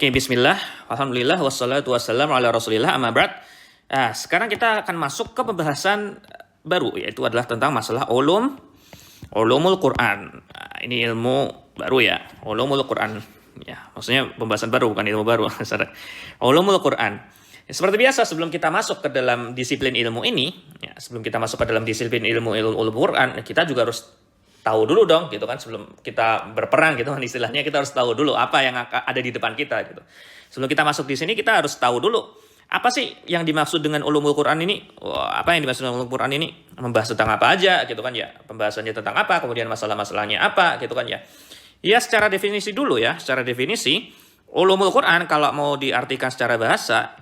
Oke, bismillah, alhamdulillah, wassalatu wassalamu ala rasulillah, amma ba'd. Nah, sekarang kita akan masuk ke pembahasan baru, yaitu adalah tentang masalah ulumul Quran. Nah, ini ilmu baru ya, ulumul Quran. Ya, maksudnya pembahasan baru, bukan ilmu baru. Ulumul Quran. Ya, seperti biasa, sebelum kita masuk ke dalam disiplin ilmu ini, ya, sebelum kita masuk ke dalam disiplin ilmu Quran, kita juga harus tahu dulu dong gitu kan, sebelum kita berperang gitu kan, istilahnya kita harus tahu dulu apa yang ada di depan kita gitu. Sebelum kita masuk di sini kita harus tahu dulu apa sih yang dimaksud dengan ulumul Quran ini. Apa yang dimaksud dengan ulumul Quran ini, membahas tentang apa aja gitu kan ya, pembahasannya tentang apa, kemudian masalah-masalahnya apa gitu kan ya. Ya, secara definisi dulu ya, secara definisi ulumul Quran kalau mau diartikan secara bahasa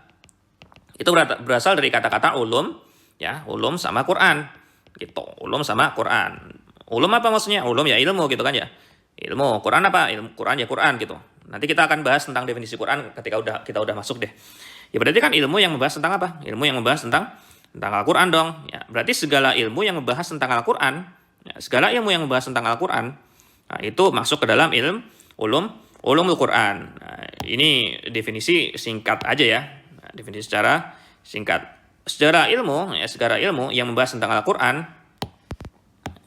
itu berasal dari kata-kata ulum ya, ulum sama Quran gitu, ulum sama Quran. Ulum apa maksudnya? Ulum ya ilmu gitu kan ya. Ilmu. Quran apa? Ilmu. Quran ya Quran gitu. Nanti kita akan bahas tentang definisi Quran ketika kita udah masuk deh. Ya berarti kan ilmu yang membahas tentang apa? Ilmu yang membahas tentang Al-Quran dong. Ya, berarti segala ilmu yang membahas tentang Al-Quran, ya, segala ilmu yang membahas tentang Al-Quran, nah, itu masuk ke dalam ulumul Quran. Nah, ini definisi singkat aja ya. Nah, definisi secara singkat. Secara ilmu, ya, segala ilmu yang membahas tentang Al-Quran,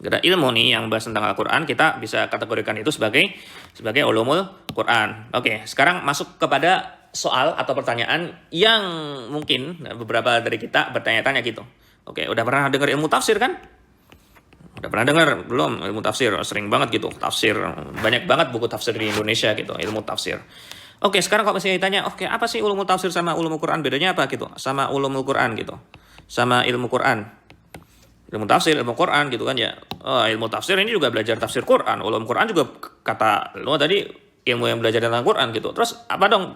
segala ilmu nih yang membahas tentang Al-Quran, kita bisa kategorikan itu sebagai ulumul Quran. Oke, sekarang masuk kepada soal atau pertanyaan yang mungkin beberapa dari kita bertanya-tanya gitu. Oke, udah pernah dengar ilmu tafsir kan? Udah pernah dengar belum ilmu tafsir? Sering banget gitu, tafsir. Banyak banget buku tafsir di Indonesia gitu, ilmu tafsir. Oke, sekarang kalau misalnya ditanya, oke, apa sih ulumul tafsir sama ulumul Quran? Bedanya apa gitu? Sama ulumul Quran gitu. Sama ilmu Quran. Ilmu tafsir, ilmu Quran gitu kan ya. Ilmu tafsir ini juga belajar tafsir Quran. Ulum Quran juga kata lo tadi ilmu yang belajar tentang Quran gitu. Terus apa dong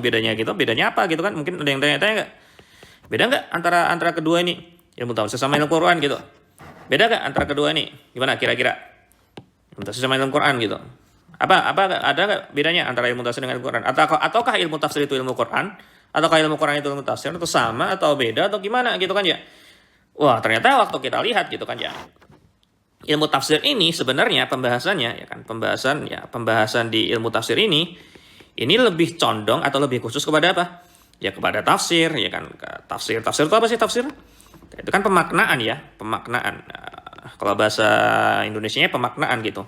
bedanya gitu? Bedanya apa gitu kan? Mungkin ada yang tanya-tanya nggak? Beda nggak antara kedua ini? Ilmu tafsir sama ilmu Quran gitu. Beda nggak antara kedua ini? Gimana kira-kira? Ilmu tafsir sama ilmu Quran gitu. Apa ada nggak bedanya antara ilmu tafsir dengan ilmu Quran? Ataukah ilmu tafsir itu ilmu Quran? Ataukah ilmu Quran itu ilmu tafsir? Atau sama atau beda atau gimana gitu kan ya? Wah, ternyata waktu kita lihat gitu kan ya, ilmu tafsir ini sebenarnya pembahasannya ya kan, pembahasan di ilmu tafsir ini lebih condong atau lebih khusus kepada apa? Ya kepada tafsir ya kan. Tafsir itu apa sih tafsir? Itu kan pemaknaan ya, pemaknaan. Kalau bahasa Indonesianya pemaknaan gitu.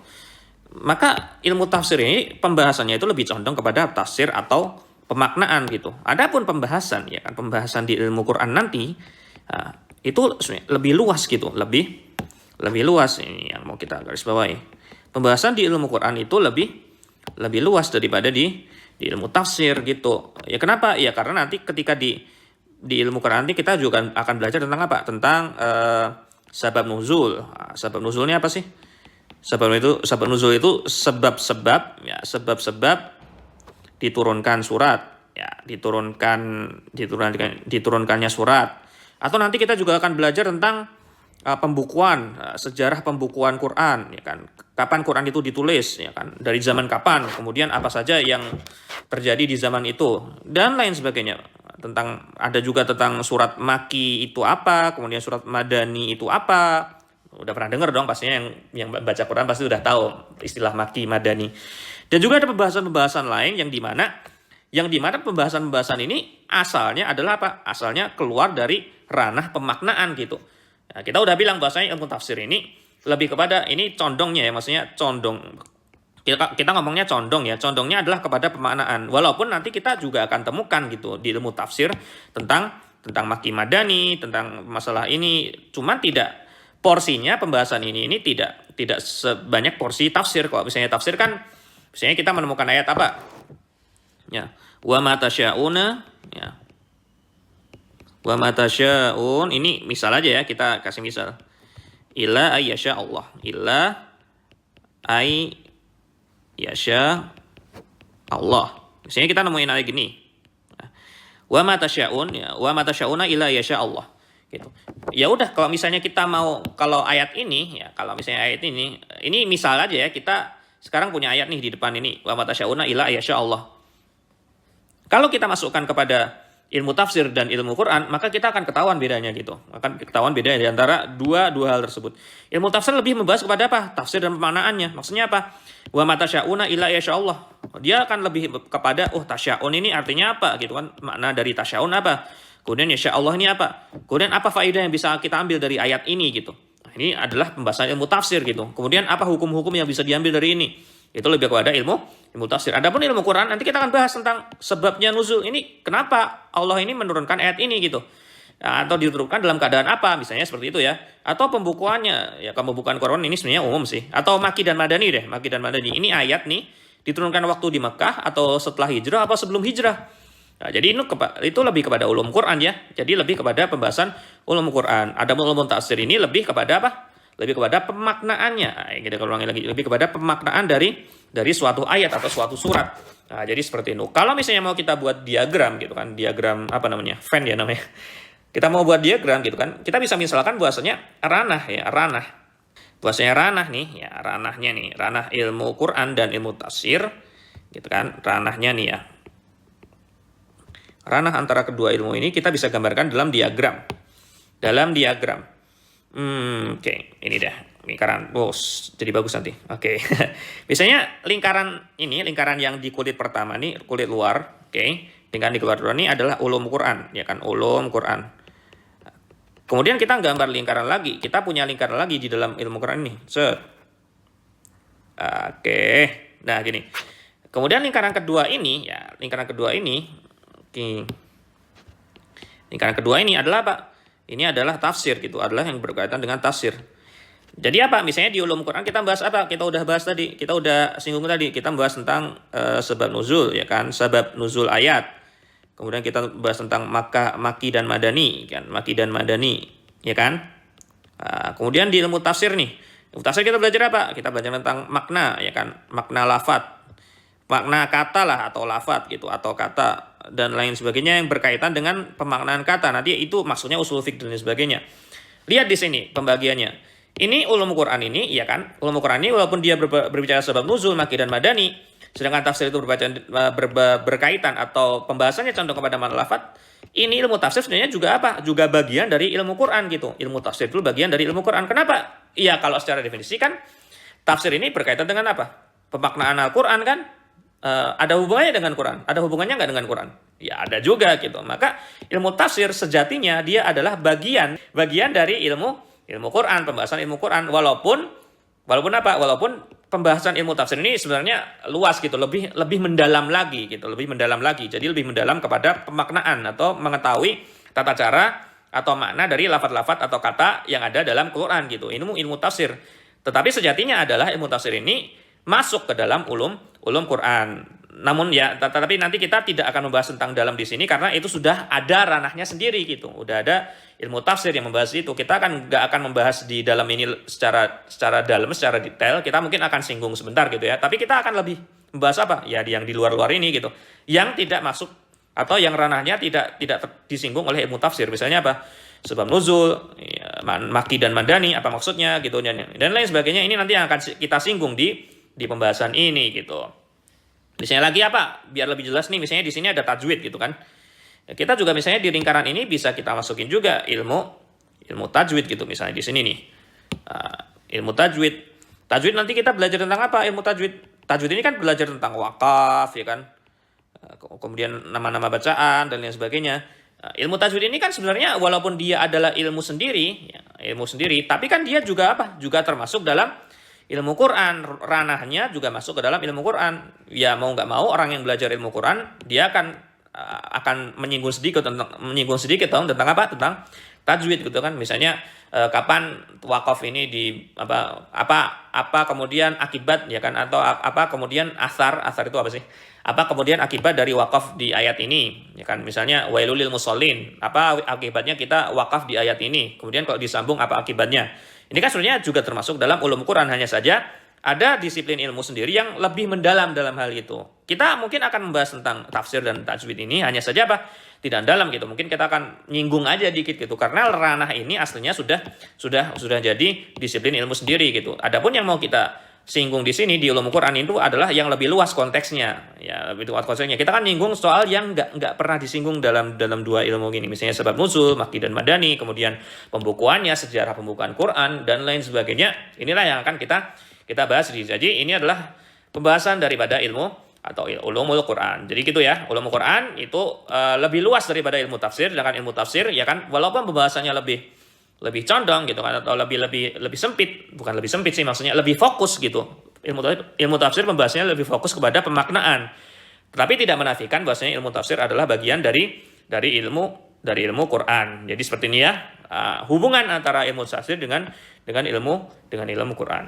Maka ilmu tafsir ini pembahasannya itu lebih condong kepada tafsir atau pemaknaan gitu. Adapun pembahasan ya kan, pembahasan di ilmu Quran nanti itu lebih luas gitu, lebih luas. Ini yang mau kita garis bawahi. Pembahasan di ilmu Quran itu lebih luas daripada di ilmu tafsir gitu. Ya kenapa? Ya karena nanti ketika di ilmu Quran nanti kita juga akan belajar tentang apa? Tentang sabab nuzul. Sabab nuzulnya apa sih? Sabab nuzul itu sebab-sebab ya, sebab-sebab diturunkan surat, ya, diturunkannya surat. Atau nanti kita juga akan belajar tentang pembukuan, sejarah pembukuan Quran, ya kan? Kapan Quran itu ditulis, ya kan? Dari zaman kapan? Kemudian apa saja yang terjadi di zaman itu dan lain sebagainya. Ada juga tentang surat Maki itu apa, kemudian surat Madani itu apa. Udah pernah dengar dong pastinya yang baca Quran pasti udah tahu istilah Maki, Madani. Dan juga ada pembahasan-pembahasan lain yang dimana pembahasan-pembahasan ini asalnya adalah apa? Asalnya keluar dari ranah pemaknaan gitu. Nah, kita udah bilang bahasanya ilmu tafsir ini lebih kepada ini condongnya ya, maksudnya condong. Kita ngomongnya condong ya. Condongnya adalah kepada pemaknaan. Walaupun nanti kita juga akan temukan gitu di ilmu tafsir tentang Maki Madani, tentang masalah ini. Cuman tidak porsinya pembahasan ini tidak sebanyak porsi tafsir. Kalau misalnya tafsir kan misalnya kita menemukan ayat apa? Ya, wa ma tasyauna ya. Wa ma tasyaun ini misal aja ya, kita kasih misal. Illa ayyasha Allah. Illa ayyasha Allah. Misalnya kita nemuin ayat gini. Wa ma tasyaun ya, wa ma tasyauna illa ayyasha Allah. Gitu. Ya udah kalau misalnya kita mau kalau ayat ini ya, kalau misalnya ayat ini misal aja ya, kita sekarang punya ayat nih di depan ini. Wa ma tasyauna illa ayyasha Allah. Kalau kita masukkan kepada ilmu tafsir dan ilmu Quran, maka kita akan ketahuan bedanya gitu. Akan ketahuan bedanya di antara dua hal tersebut. Ilmu tafsir lebih membahas kepada apa? Tafsir dan pemaknaannya. Maksudnya apa? Wa ma tasyauna illa yasha Allah. Dia akan lebih kepada tasya'un ini artinya apa gitu kan, makna dari tasya'un apa, kemudian ya Allah ini apa, kemudian apa faedah yang bisa kita ambil dari ayat ini gitu. Nah, ini adalah pembahasan ilmu tafsir gitu. Kemudian apa hukum-hukum yang bisa diambil dari ini, itu lebih kepada ilmu tafsir. Adapun ilmu Quran nanti kita akan bahas tentang sebabnya nuzul, ini kenapa Allah ini menurunkan ayat ini gitu. Atau diturunkan dalam keadaan apa, misalnya seperti itu ya. Atau pembukuannya, ya pembukaan Quran ini sebenarnya umum sih. Atau Makki dan Madani deh, Makki dan Madani. Ini ayat nih diturunkan waktu di Mekah atau setelah hijrah atau sebelum hijrah. Nah, jadi itu lebih kepada ulum Quran ya. Jadi lebih kepada pembahasan ulum Quran. Ada ulum tafsir ini lebih kepada apa? Lebih kepada pemaknaannya. Nah, kita ulangi lagi, lebih kepada pemaknaan dari suatu ayat atau suatu surat. Nah, jadi seperti itu. Kalau misalnya mau kita buat diagram gitu kan, diagram apa namanya? Venn ya namanya. Kita mau buat diagram gitu kan, kita bisa misalkan bahwasanya ranah ya, ranah. Bahwasanya ranah nih, ya ranahnya nih, ranah ilmu Quran dan ilmu tafsir gitu kan, ranahnya nih ya. Ranah antara kedua ilmu ini kita bisa gambarkan dalam diagram. Dalam diagram. Oke, ini dah. Lingkaran, jadi bagus nanti. Oke. Biasanya lingkaran yang di kulit pertama nih, kulit luar, oke. Lingkaran di kulit luar ini adalah ulum Quran, ya kan, ulum Quran. Kemudian kita gambar lingkaran lagi. Kita punya lingkaran lagi di dalam ilmu Quran ini. Oke. Nah, gini. Kemudian lingkaran kedua ini, ya, lingkaran kedua ini adalah apa? Ini adalah tafsir gitu, adalah yang berkaitan dengan tafsir. Jadi apa? Misalnya di ulum Quran kita bahas apa? Kita udah bahas tadi, kita udah singgung tadi, kita bahas tentang sebab nuzul ya kan, sebab nuzul ayat. Kemudian kita bahas tentang Makki dan Madani kan, Makki dan Madani ya kan. Kemudian di ilmu tafsir nih, ilmu tafsir kita belajar apa? Kita belajar tentang makna ya kan, makna lafadz, makna kata lah atau lafadz gitu, atau kata dan lain sebagainya yang berkaitan dengan pemaknaan kata. Nanti itu maksudnya usul fikih dan sebagainya. Lihat di sini pembagiannya. Ini ulum Quran ini ya kan, ulum Quran ini walaupun dia berbicara sebab nuzul, Makki dan Madani, sedangkan tafsir itu berkaitan atau pembahasannya condong kepada makna lafadz. Ini ilmu tafsir sebenarnya juga apa? Juga bagian dari ilmu Quran gitu. Ilmu tafsir itu bagian dari ilmu Quran. Kenapa? Iya, kalau secara definisi kan tafsir ini berkaitan dengan apa? Pemaknaan Al-Quran kan? Ada hubungannya dengan Quran? Ada hubungannya nggak dengan Quran? Ya ada juga gitu. Maka ilmu tafsir sejatinya dia adalah bagian dari ilmu Quran, pembahasan ilmu Quran. Walaupun apa? Walaupun pembahasan ilmu tafsir ini sebenarnya luas gitu, lebih mendalam lagi gitu, lebih mendalam lagi. Jadi lebih mendalam kepada pemaknaan atau mengetahui tata cara atau makna dari lafadz-lafadz atau kata yang ada dalam Quran gitu. Ilmu tafsir. Tetapi sejatinya adalah ilmu tafsir ini masuk ke dalam ulum Quran. Namun ya, tetapi nanti kita tidak akan membahas tentang dalam di sini karena itu sudah ada ranahnya sendiri gitu. Udah ada ilmu tafsir yang membahas itu. Kita nggak akan membahas di dalam ini secara dalam, secara detail. Kita mungkin akan singgung sebentar gitu ya. Tapi kita akan lebih membahas apa? Ya yang di luar-luar ini gitu. Yang tidak masuk atau yang ranahnya tidak disinggung oleh ilmu tafsir. Misalnya apa? Sebab nuzul, ya, Makki dan Madani, apa maksudnya gitu dan lain sebagainya. Ini nanti yang akan kita singgung di pembahasan ini gitu. Misalnya lagi apa? Biar lebih jelas nih, misalnya di sini ada tajwid gitu kan. Ya, kita juga misalnya di lingkaran ini bisa kita masukin juga ilmu tajwid gitu, misalnya di sini nih. Ilmu tajwid. Tajwid nanti kita belajar tentang apa? Ilmu tajwid. Tajwid ini kan belajar tentang wakaf ya kan. Kemudian nama-nama bacaan dan lain sebagainya. Ilmu tajwid ini kan sebenarnya walaupun dia adalah ilmu sendiri, tapi kan dia juga apa? Juga termasuk dalam ilmu Quran. Ranahnya juga masuk ke dalam ilmu Quran. Ya mau nggak mau orang yang belajar ilmu Quran dia akan menyinggung sedikit tentang apa? Tentang tajwid gitu kan. Misalnya kapan wakaf ini di apa kemudian akibat ya kan, atau apa kemudian asar itu apa sih? Apa kemudian akibat dari wakaf di ayat ini ya kan. Misalnya wailul lil musallin, apa akibatnya kita wakaf di ayat ini. Kemudian kalau disambung apa akibatnya. Ini kan sebenarnya juga termasuk dalam ulum Quran, hanya saja ada disiplin ilmu sendiri yang lebih mendalam dalam hal itu. Kita mungkin akan membahas tentang tafsir dan tajwid ini, hanya saja apa? Tidak dalam gitu. Mungkin kita akan nyinggung aja dikit gitu, karena ranah ini aslinya sudah jadi disiplin ilmu sendiri gitu. Adapun yang mau kita singgung di sini di ulum Quran itu adalah yang lebih luas konteksnya, ya lebih luas konteksnya. Kita kan nyinggung soal yang nggak pernah disinggung dalam dua ilmu ini, misalnya sebab nuzul, Makki dan Madani, kemudian pembukuannya, sejarah pembukaan Quran dan lain sebagainya. Inilah yang akan kita bahas di. Jadi ini adalah pembahasan daripada ilmu atau ulumul Quran. Jadi gitu ya, ulumul Quran itu lebih luas daripada ilmu tafsir. Dengan ilmu tafsir ya kan, walaupun pembahasannya lebih condong gitu kan, atau lebih sempit, bukan lebih sempit sih, maksudnya lebih fokus gitu. Ilmu tafsir pembahasannya lebih fokus kepada pemaknaan. Tetapi tidak menafikan bahwasanya ilmu tafsir adalah bagian dari ilmu Quran. Jadi seperti ini ya, hubungan antara ilmu tafsir dengan ilmu Quran.